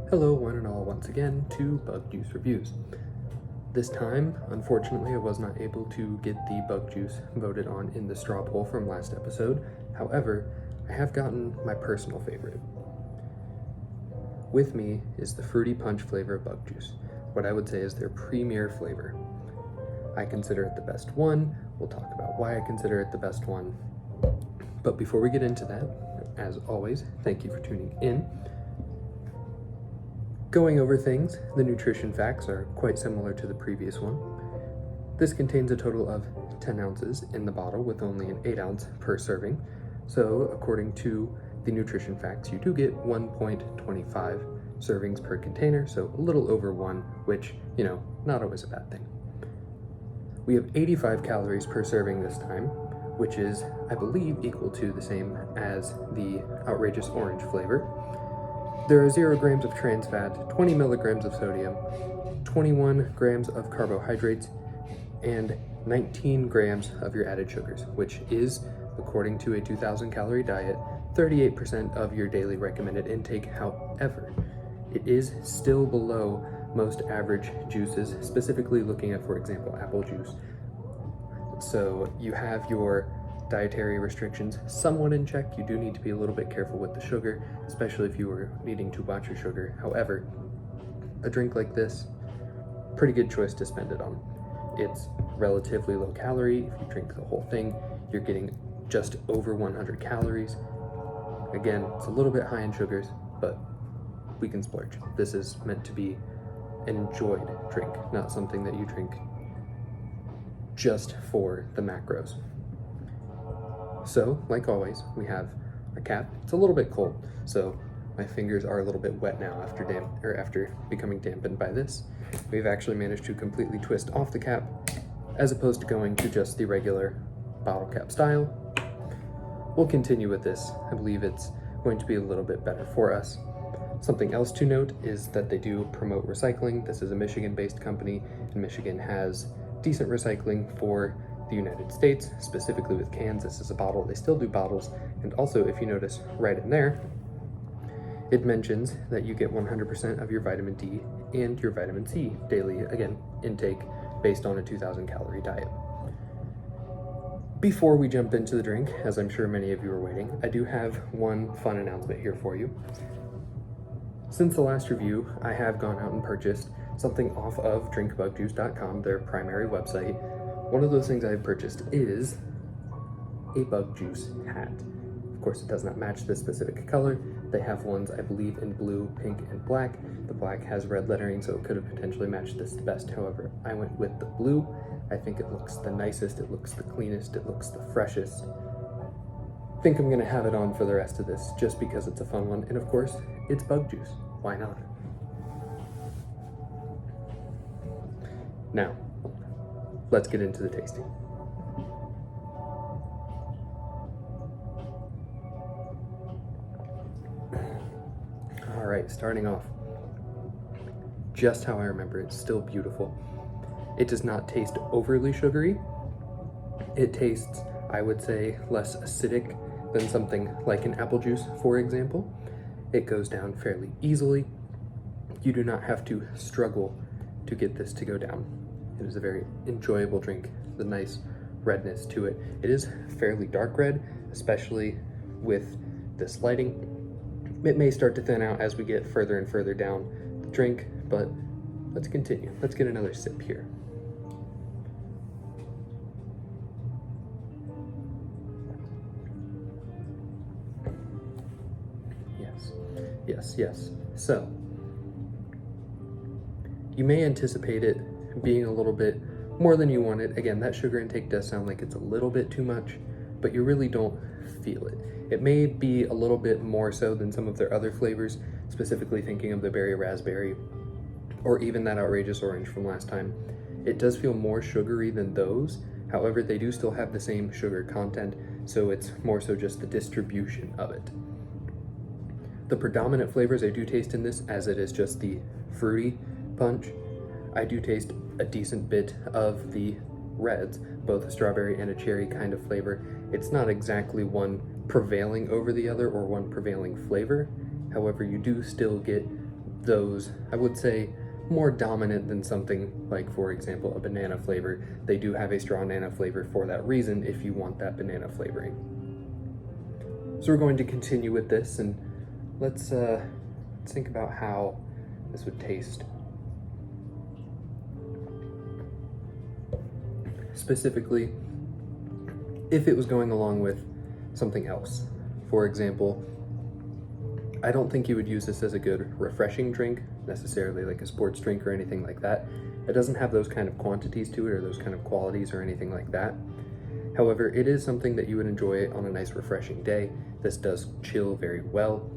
Hello one and all once again to Bug Juice Reviews. This time, unfortunately, I was not able to get the bug juice voted on in the straw poll from last episode. However, I have gotten my personal favorite. With me is the Fruity Punch flavor of bug juice, what I would say is their premier flavor. I consider it the best one. We'll talk about why I consider it the best one. But before we get into that, as always, thank you for tuning in. Going over things, the nutrition facts are quite similar to the previous one. This contains a total of 10 ounces in the bottle with only an 8 ounce per serving. So according to the nutrition facts, you do get 1.25 servings per container, so a little over one, which, not always a bad thing. We have 85 calories per serving this time, which is, I believe, equal to the same as the Outrageous Orange flavor. There are 0 grams of trans fat, 20 milligrams of sodium, 21 grams of carbohydrates, and 19 grams of your added sugars, which is, according to a 2,000 calorie diet, 38% of your daily recommended intake. However, it is still below most average juices, specifically looking at, for example, apple juice. So you have your dietary restrictions somewhat in check. You do need to be a little bit careful with the sugar, especially if you are needing to watch your sugar. However, a drink like this, pretty good choice to spend it on. It's relatively low calorie. If you drink the whole thing, you're getting just over 100 calories. Again, it's a little bit high in sugars, but we can splurge. This is meant to be an enjoyed drink, not something that you drink just for the macros. So, like always, we have our cap. It's a little bit cold, so my fingers are a little bit wet now after becoming dampened by this. We've actually managed to completely twist off the cap, as opposed to going to just the regular bottle cap style. We'll continue with this. I believe it's going to be a little bit better for us. Something else to note is that they do promote recycling. This is a Michigan-based company, and Michigan has decent recycling for the United States, specifically with cans. This is a bottle. They still do bottles. And also, if you notice right in there, it mentions that you get 100% of your vitamin D and your vitamin C daily, again, intake based on a 2,000 calorie diet. Before we jump into the drink, as I'm sure many of you are waiting, I do have one fun announcement here for you. Since the last review, I have gone out and purchased something off of drinkbugjuice.com, their primary website. One of those things I've purchased is a bug juice hat. Of course, it does not match this specific color. They have ones, I believe, in blue, pink, and black. The black has red lettering, so it could have potentially matched this the best. However, I went with the blue. I think it looks the nicest, it looks the cleanest, it looks the freshest. I think I'm gonna have it on for the rest of this just because it's a fun one. And of course, it's bug juice. Why not? Now, let's get into the tasting. All right, starting off, just how I remember, it's still beautiful. It does not taste overly sugary. It tastes, I would say, less acidic than something like an apple juice, for example. It goes down fairly easily. You do not have to struggle to get this to go down. It is a very enjoyable drink, the nice redness to it. It is fairly dark red, especially with this lighting. It may start to thin out as we get further and further down the drink, but let's continue. Let's get another sip here. Yes. So, you may anticipate it being a little bit more than you wanted. Again, that sugar intake does sound like it's a little bit too much, but you really don't feel it. It may be a little bit more so than some of their other flavors, specifically thinking of the berry raspberry, or even that outrageous orange from last time. It does feel more sugary than those. However, they do still have the same sugar content, so it's more so just the distribution of it. The predominant flavors I do taste in this, as it is just the fruity punch, I do taste a decent bit of the reds, both a strawberry and a cherry kind of flavor. It's not exactly one prevailing over the other or one prevailing flavor. However, you do still get those, I would say, more dominant than something like, for example, a banana flavor. They do have a strong banana flavor for that reason if you want that banana flavoring. So we're going to continue with this, and let's think about how this would taste. Specifically, if it was going along with something else. For example, I don't think you would use this as a good refreshing drink, necessarily like a sports drink or anything like that. It doesn't have those kind of quantities to it or those kind of qualities or anything like that. However, it is something that you would enjoy on a nice refreshing day. This does chill very well.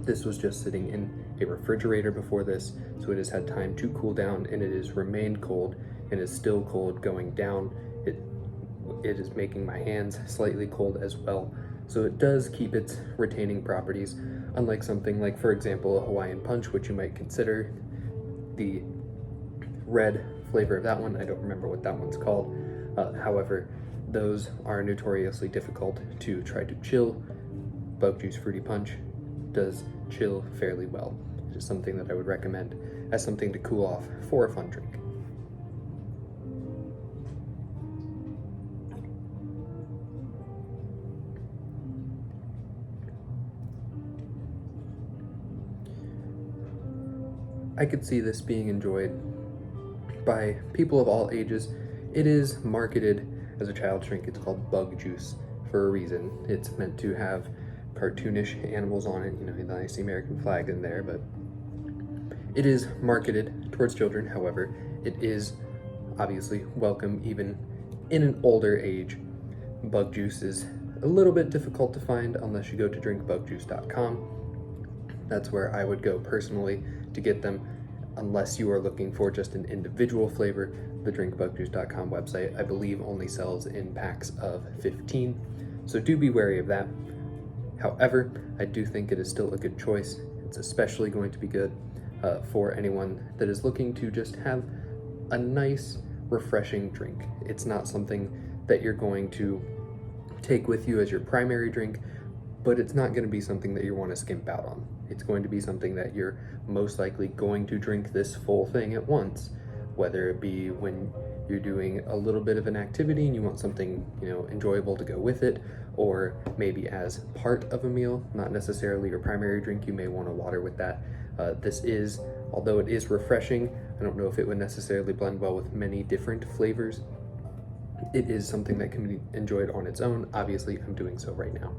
This was just sitting in a refrigerator before this, so it has had time to cool down, and it has remained cold and is still cold going down. It is making my hands slightly cold as well. So it does keep its retaining properties, unlike something like, for example, a Hawaiian Punch, which you might consider. The red flavor of that one, I don't remember what that one's called. However, those are notoriously difficult to try to chill. Bug Juice Fruity Punch does chill fairly well. It is something that I would recommend as something to cool off for a fun drink. I could see this being enjoyed by people of all ages. It is marketed as a child's drink. It's called Bug Juice for a reason. It's meant to have cartoonish animals on it, the nice American flag in there, but it is marketed towards children. However, it is obviously welcome even in an older age. Bug Juice is a little bit difficult to find unless you go to drinkbugjuice.com. That's where I would go personally to get them, unless you are looking for just an individual flavor. The drinkbugjuice.com website, I believe, only sells in packs of 15, so do be wary of that. However, I do think it is still a good choice. It's especially going to be good for anyone that is looking to just have a nice, refreshing drink. It's not something that you're going to take with you as your primary drink, but it's not going to be something that you want to skimp out on. It's going to be something that you're most likely going to drink this full thing at once, whether it be when you're doing a little bit of an activity and you want something, enjoyable to go with it, or maybe as part of a meal, not necessarily your primary drink. You may want to water with that. This is, although it is refreshing, I don't know if it would necessarily blend well with many different flavors. It is something that can be enjoyed on its own. Obviously, I'm doing so right now.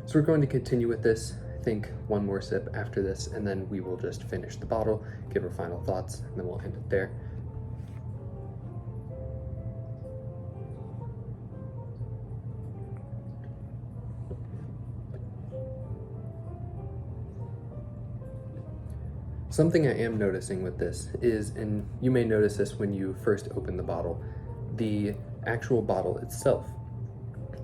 So we're going to continue with this. I think one more sip after this, and then we will just finish the bottle, give our final thoughts, and then we'll end it there. Something I am noticing with this is, and you may notice this when you first open the bottle, the actual bottle itself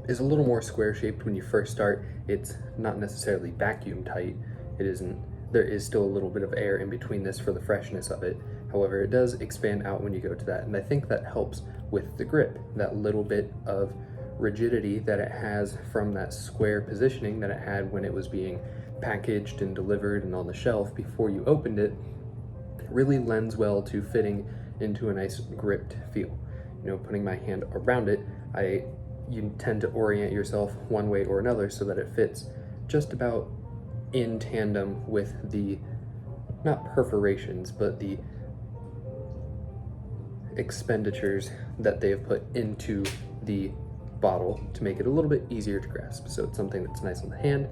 is a little more square shaped when you first start. It's not necessarily vacuum tight. There is still a little bit of air in between this for the freshness of it. However, it does expand out when you go to that, and I think that helps with the grip, that little bit of rigidity that it has from that square positioning that it had when it was being packaged and delivered and on the shelf before you opened it, really lends well to fitting into a nice gripped feel. Putting my hand around it, you tend to orient yourself one way or another so that it fits just about in tandem with the, not perforations, but the expenditures that they have put into the bottle to make it a little bit easier to grasp. So it's something that's nice on the hand,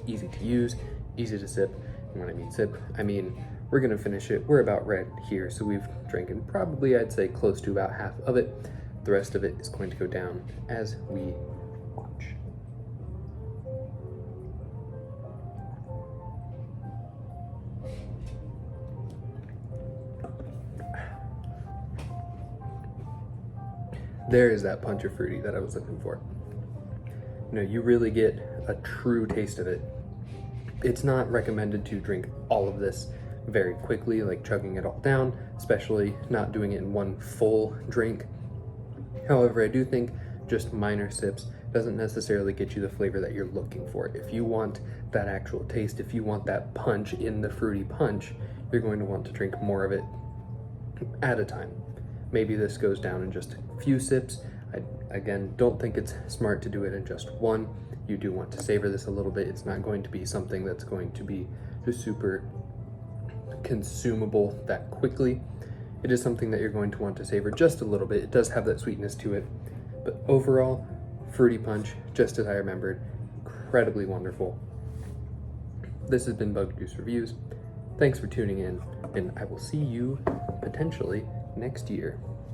easy to use, easy to sip. And when I mean sip, I mean we're gonna finish it. We're about right here, so we've drinking probably, I'd say, close to about half of it. The rest of it is going to go down as we watch. There is that punch of fruity that I was looking for. You really get a true taste of it. It's not recommended to drink all of this very quickly, like chugging it all down, especially not doing it in one full drink. However, I do think just minor sips doesn't necessarily get you the flavor that you're looking for. If you want that actual taste, if you want that punch in the fruity punch, you're going to want to drink more of it at a time. Maybe this goes down in just a few sips. I, again, don't think it's smart to do it in just one. You do want to savor this a little bit. It's not going to be something that's going to be just super consumable that quickly. It is something that you're going to want to savor just a little bit. It does have that sweetness to it, but overall, fruity punch, just as I remembered, incredibly wonderful. This has been Bug Juice Reviews. Thanks for tuning in, and I will see you potentially next year.